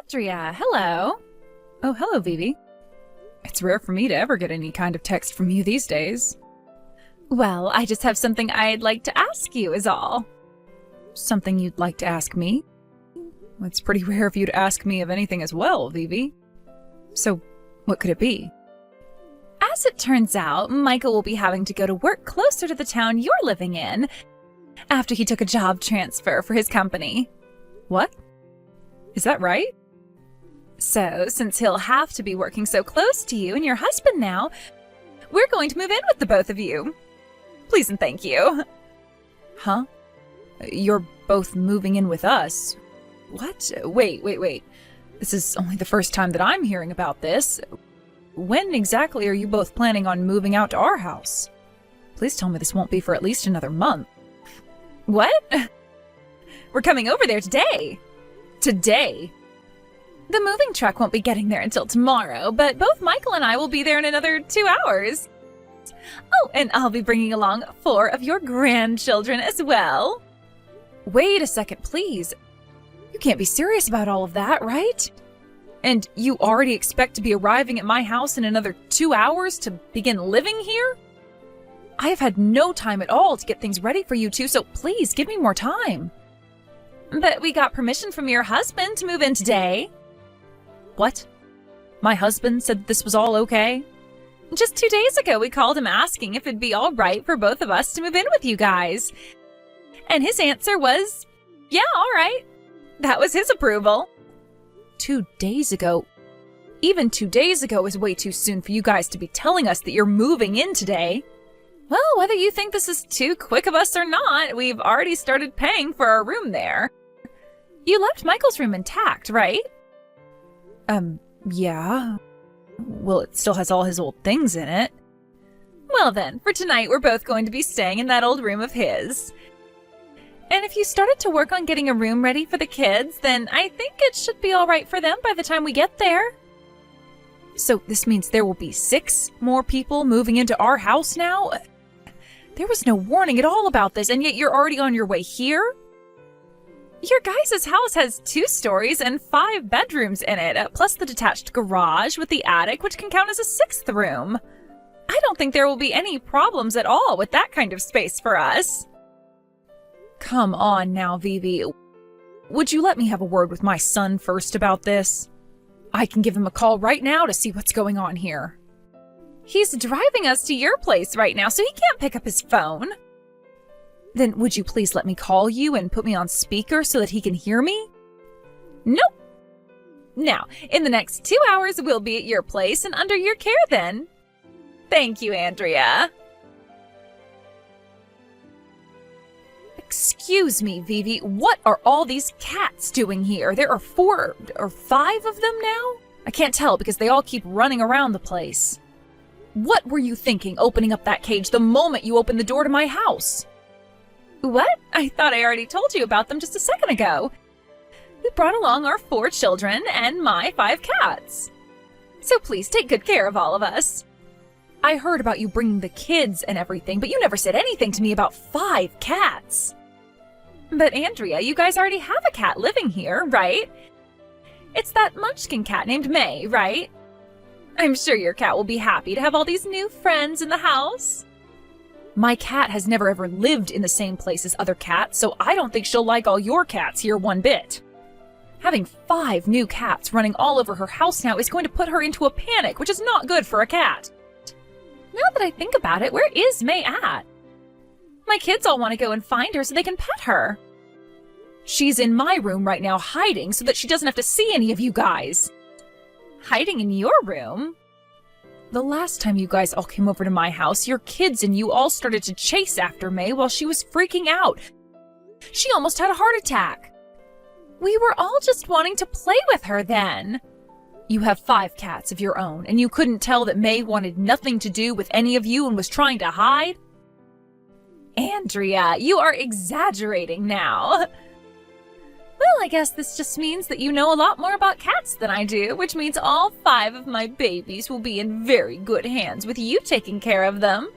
Andrea, hello. Oh, hello, Vivi. It's rare for me to ever get any kind of text from you these days. Well, I just have something I'd like to ask you is all. Something you'd like to ask me? It's pretty rare of you to ask me of anything as well, Vivi. So, what could it be? As it turns out, Michael will be having to go to work closer to the town you're living in after he took a job transfer for his company. What? Is that right? So, since he'll have to be working so close to you and your husband now, we're going to move in with the both of you. Please and thank you. Huh? You're both moving in with us? What? Wait. This is only the first time that I'm hearing about this. When exactly are you both planning on moving out to our house? Please tell me this won't be for at least another month. What? We're coming over there today. Today? The moving truck won't be getting there until tomorrow, but both Michael and I will be there in another 2 hours. Oh, and I'll be bringing along 4 of your grandchildren as well. Wait a second, please. You can't be serious about all of that, right? And you already expect to be arriving at my house in another 2 hours to begin living here? I have had no time at all to get things ready for you two, so please give me more time. But we got permission from your husband to move in today. What? My husband said this was all okay? Just 2 days ago, we called him asking if it'd be all right for both of us to move in with you guys. And his answer was, yeah, all right. That was his approval. 2 days ago? Even 2 days ago is way too soon for you guys to be telling us that you're moving in today. Well, whether you think this is too quick of us or not, we've already started paying for our room there. You left Michael's room intact, right? Yeah. Well, it still has all his old things in it. Well then, for tonight we're both going to be staying in that old room of his. And if you started to work on getting a room ready for the kids, then I think it should be all right for them by the time we get there. So this means there will be 6 more people moving into our house now? There was no warning at all about this, and yet you're already on your way here? Your guys' house has 2 stories and 5 bedrooms in it, plus the detached garage with the attic, which can count as a 6th room. I don't think there will be any problems at all with that kind of space for us. Come on now, Vivi. Would you let me have a word with my son first about this? I can give him a call right now to see what's going on here. He's driving us to your place right now, so he can't pick up his phone. Then would you please let me call you and put me on speaker so that he can hear me? Nope. Now, in the next 2 hours, we'll be at your place and under your care then. Thank you, Andrea. Excuse me, Vivi, what are all these cats doing here? There are 4 or 5 of them now? I can't tell because they all keep running around the place. What were you thinking opening up that cage the moment you opened the door to my house? What? I thought I already told you about them just a second ago. We brought along our 4 children and my 5 cats. So please take good care of all of us. I heard about you bringing the kids and everything, but you never said anything to me about 5 cats. But Andrea, you guys already have a cat living here, right? It's that Munchkin cat named May, right? I'm sure your cat will be happy to have all these new friends in the house. My cat has never ever lived in the same place as other cats, so I don't think she'll like all your cats here one bit. Having 5 new cats running all over her house now is going to put her into a panic, which is not good for a cat. Now that I think about it, where is May at? My kids all want to go and find her so they can pet her. She's in my room right now hiding so that she doesn't have to see any of you guys. Hiding in your room? The last time you guys all came over to my house, your kids and you all started to chase after May while she was freaking out. She almost had a heart attack. We were all just wanting to play with her then. You have 5 cats of your own, and you couldn't tell that May wanted nothing to do with any of you and was trying to hide? Andrea, you are exaggerating now. Well, I guess this just means that you know a lot more about cats than I do, which means all 5 of my babies will be in very good hands with you taking care of them.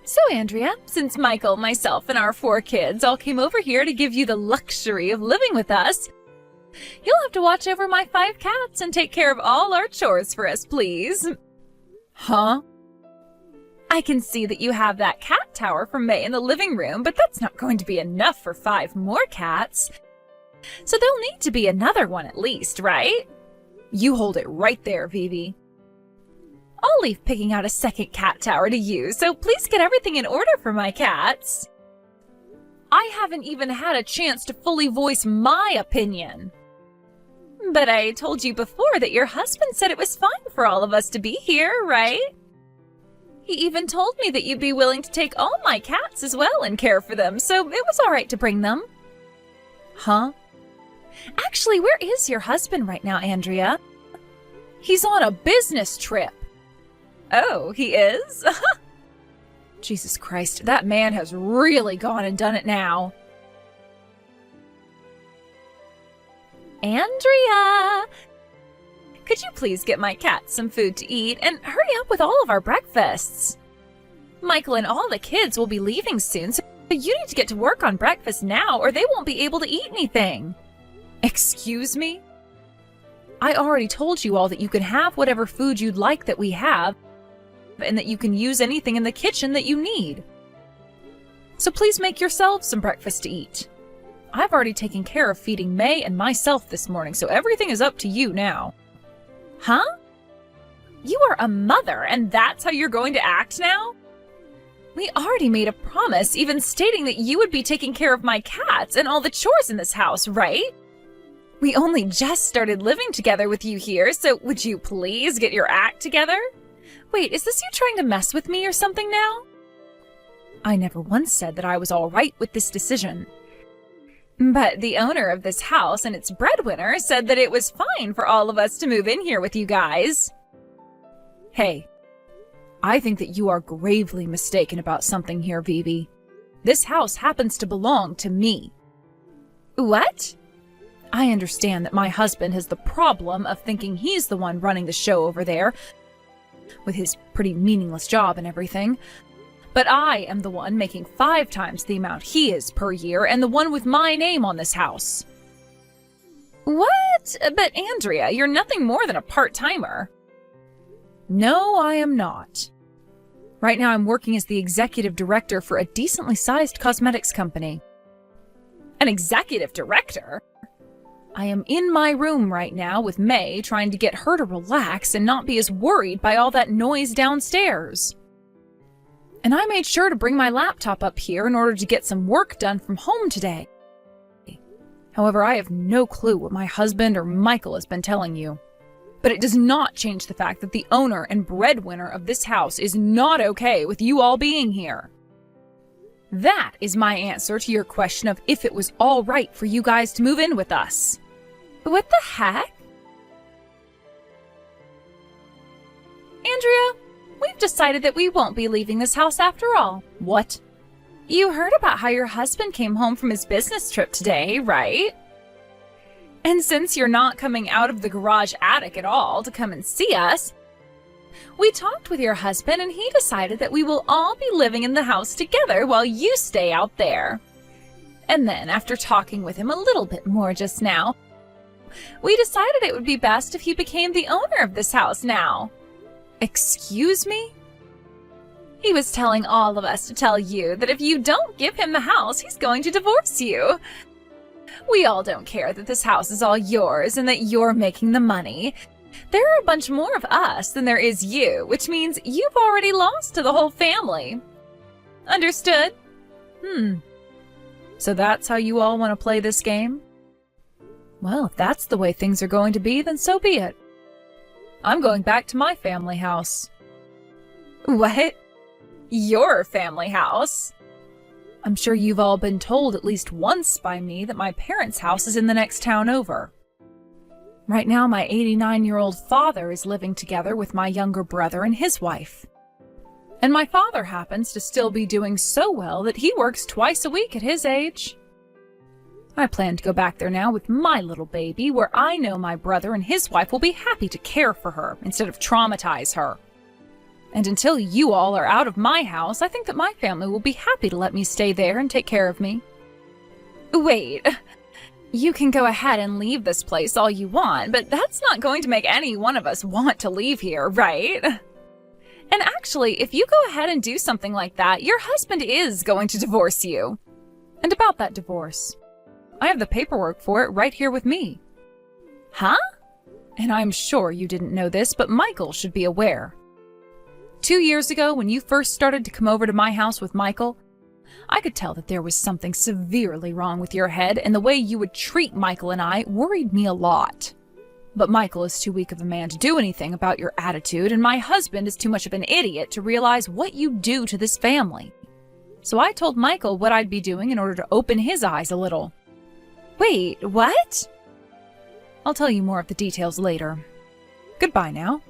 So, Andrea, since Michael, myself, and our 4 kids all came over here to give you the luxury of living with us, You'll have to watch over my 5 cats and take care of all our chores for us, please. Huh? I can see that you have that cat tower for May in the living room, but that's not going to be enough for 5 more cats. So there'll need to be another one at least, right? You hold it right there, Vivi. I'll leave picking out a second cat tower to you, so please get everything in order for my cats. I haven't even had a chance to fully voice my opinion. But I told you before that your husband said it was fine for all of us to be here, right? He even told me that you'd be willing to take all my cats as well and care for them, so it was all right to bring them. Huh? Actually, where is your husband right now, Andrea? He's on a business trip. Oh, he is? Jesus Christ, that man has really gone and done it now. Andrea! Could you please get my cats some food to eat and hurry up with all of our breakfasts? Michael and all the kids will be leaving soon, so you need to get to work on breakfast now or they won't be able to eat anything. Excuse me? I already told you all that you can have whatever food you'd like that we have, and that you can use anything in the kitchen that you need. So please make yourselves some breakfast to eat. I've already taken care of feeding May and myself this morning, so everything is up to you now. Huh? You are a mother, and that's how you're going to act now? We already made a promise, even stating that you would be taking care of my cats and all the chores in this house, right? We only just started living together with you here, so would you please get your act together? Wait, is this you trying to mess with me or something now? I never once said that I was all right with this decision. But the owner of this house and its breadwinner said that it was fine for all of us to move in here with you guys. Hey, I think that you are gravely mistaken about something here, Vivi. This house happens to belong to me. What? I understand that my husband has the problem of thinking he's the one running the show over there, with his pretty meaningless job and everything. But I am the one making 5 times the amount he is per year and the one with my name on this house. What? But Andrea, you're nothing more than a part-timer. No, I am not. Right now I'm working as the executive director for a decently sized cosmetics company. An executive director? I am in my room right now with May, trying to get her to relax and not be as worried by all that noise downstairs. And I made sure to bring my laptop up here in order to get some work done from home today. However, I have no clue what my husband or Michael has been telling you. But it does not change the fact that the owner and breadwinner of this house is not okay with you all being here. That is my answer to your question of if it was all right for you guys to move in with us. What the heck? Andrea, we've decided that we won't be leaving this house after all. What? You heard about how your husband came home from his business trip today, right? And since you're not coming out of the garage attic at all to come and see us, we talked with your husband and he decided that we will all be living in the house together while you stay out there. And then, after talking with him a little bit more just now, we decided it would be best if he became the owner of this house now. Excuse me? He was telling all of us to tell you that if you don't give him the house, he's going to divorce you. We all don't care that this house is all yours and that you're making the money. There are a bunch more of us than there is you, which means you've already lost to the whole family. Understood? So that's how you all want to play this game? Well, if that's the way things are going to be, then so be it. I'm going back to my family house. What? Your family house? I'm sure you've all been told at least once by me that my parents' house is in the next town over. Right now, my 89-year-old father is living together with my younger brother and his wife. And my father happens to still be doing so well that he works twice a week at his age. I plan to go back there now with my little baby, where I know my brother and his wife will be happy to care for her instead of traumatize her. And until you all are out of my house, I think that my family will be happy to let me stay there and take care of me. Wait, You can go ahead and leave this place all you want, but that's not going to make any one of us want to leave here, right? And actually, if you go ahead and do something like that, your husband is going to divorce you. And about that divorce, I have the paperwork for it right here with me. Huh? And I'm sure you didn't know this, but Michael should be aware. 2 years ago, when you first started to come over to my house with Michael, I could tell that there was something severely wrong with your head, and the way you would treat Michael and I worried me a lot. But Michael is too weak of a man to do anything about your attitude, and my husband is too much of an idiot to realize what you do to this family. So I told Michael what I'd be doing in order to open his eyes a little. Wait, what? I'll tell you more of the details later. Goodbye now.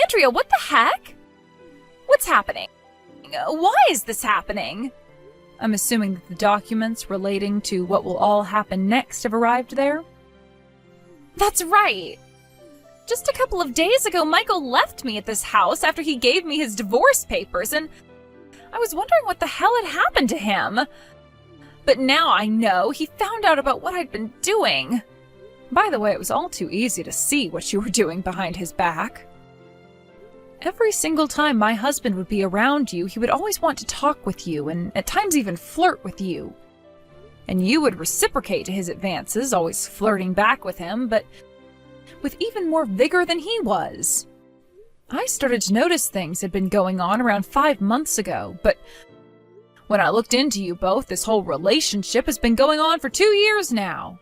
Andrea, what the heck? What's happening? Why is this happening? I'm assuming that the documents relating to what will all happen next have arrived there? That's right. Just a couple of days ago, Michael left me at this house after he gave me his divorce papers, and I was wondering what the hell had happened to him. But now I know he found out about what I'd been doing. By the way, it was all too easy to see what you were doing behind his back. Every single time my husband would be around you, he would always want to talk with you and at times even flirt with you. And you would reciprocate to his advances, always flirting back with him, but with even more vigor than he was. I started to notice things had been going on around 5 months ago, but when I looked into you both, this whole relationship has been going on for 2 years now.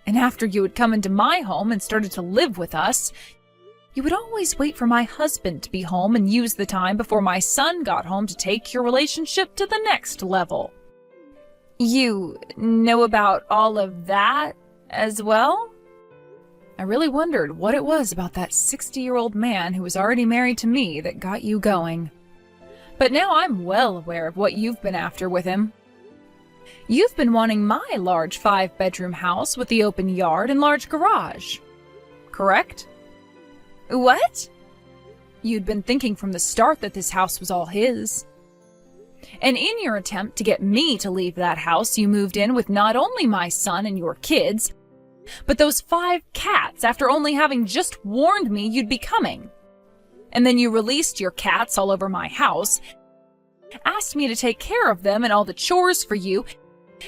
And after you had come into my home and started to live with us, you would always wait for my husband to be home and use the time before my son got home to take your relationship to the next level. You know about all of that as well? I really wondered what it was about that 60-year-old man who was already married to me that got you going. But now I'm well aware of what you've been after with him. You've been wanting my large 5-bedroom house with the open yard and large garage. Correct? What? You'd been thinking from the start that this house was all his. And in your attempt to get me to leave that house, you moved in with not only my son and your kids, but those 5 cats after only having just warned me you'd be coming. And then you released your cats all over my house, asked me to take care of them and all the chores for you,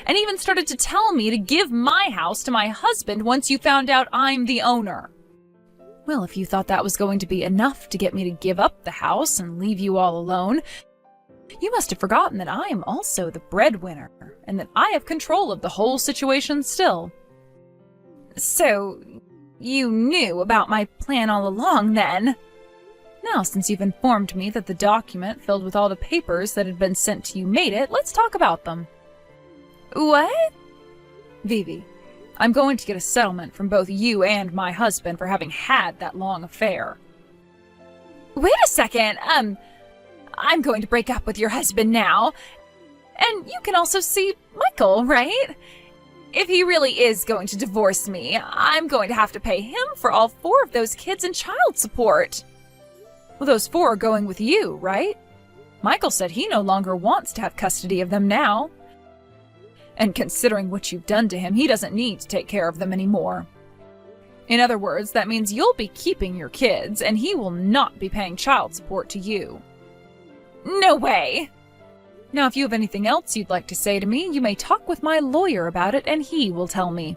and even started to tell me to give my house to my husband once you found out I'm the owner. Well, if you thought that was going to be enough to get me to give up the house and leave you all alone, you must have forgotten that I am also the breadwinner, and that I have control of the whole situation still. So, you knew about my plan all along, then? Now, since you've informed me that the document filled with all the papers that had been sent to you made it, let's talk about them. What? Vivi, I'm going to get a settlement from both you and my husband for having had that long affair. Wait a second, I'm going to break up with your husband now. And you can also see Michael, right? If he really is going to divorce me, I'm going to have to pay him for all 4 of those kids in child support. Well, those 4 are going with you, right? Michael said he no longer wants to have custody of them now. And considering what you've done to him, he doesn't need to take care of them anymore. In other words, that means you'll be keeping your kids, and he will not be paying child support to you. No way! Now, if you have anything else you'd like to say to me, you may talk with my lawyer about it, and he will tell me.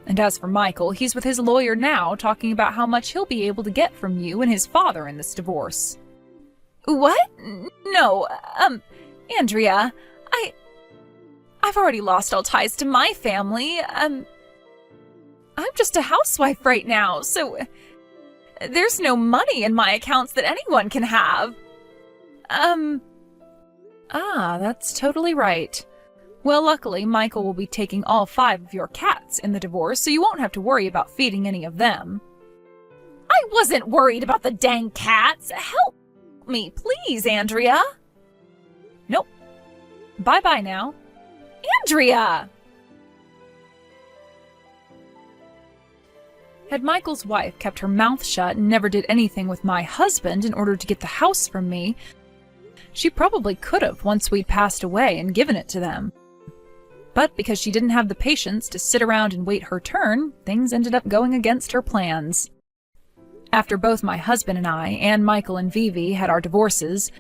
And as for Michael, he's with his lawyer now, talking about how much he'll be able to get from you and his father in this divorce. What? No, Andrea, I've already lost all ties to my family. I'm just a housewife right now, so there's no money in my accounts that anyone can have. That's totally right. Well, luckily, Michael will be taking all 5 of your cats in the divorce, so you won't have to worry about feeding any of them. I wasn't worried about the dang cats. Help me, please, Andrea. Nope. Bye-bye now. Andrea! Had Michael's wife kept her mouth shut and never did anything with my husband in order to get the house from me, she probably could have once we'd passed away and given it to them. But because she didn't have the patience to sit around and wait her turn, things ended up going against her plans. After both my husband and I, and Michael and Vivi, had our divorces,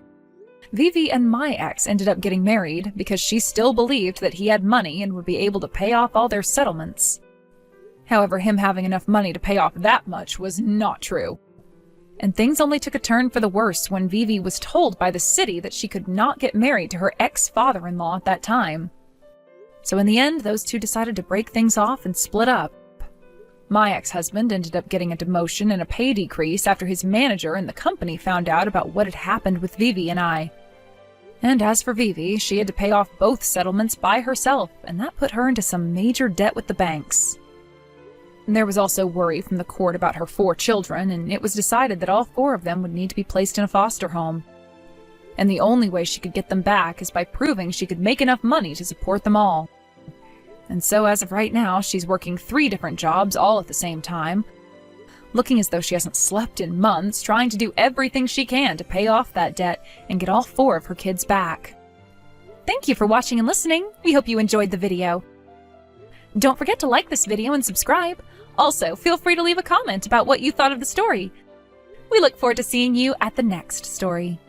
Vivi and my ex ended up getting married because she still believed that he had money and would be able to pay off all their settlements. However, him having enough money to pay off that much was not true. And things only took a turn for the worse when Vivi was told by the city that she could not get married to her ex-father-in-law at that time. So in the end, those two decided to break things off and split up. My ex-husband ended up getting a demotion and a pay decrease after his manager and the company found out about what had happened with Vivi and I. And as for Vivi, she had to pay off both settlements by herself, and that put her into some major debt with the banks. And there was also worry from the court about her 4 children, and it was decided that all 4 of them would need to be placed in a foster home. And the only way she could get them back is by proving she could make enough money to support them all. And so as of right now, she's working 3 different jobs all at the same time, looking as though she hasn't slept in months, trying to do everything she can to pay off that debt and get all 4 of her kids back. Thank you for watching and listening. We hope you enjoyed the video. Don't forget to like this video and subscribe. Also, feel free to leave a comment about what you thought of the story. We look forward to seeing you at the next story.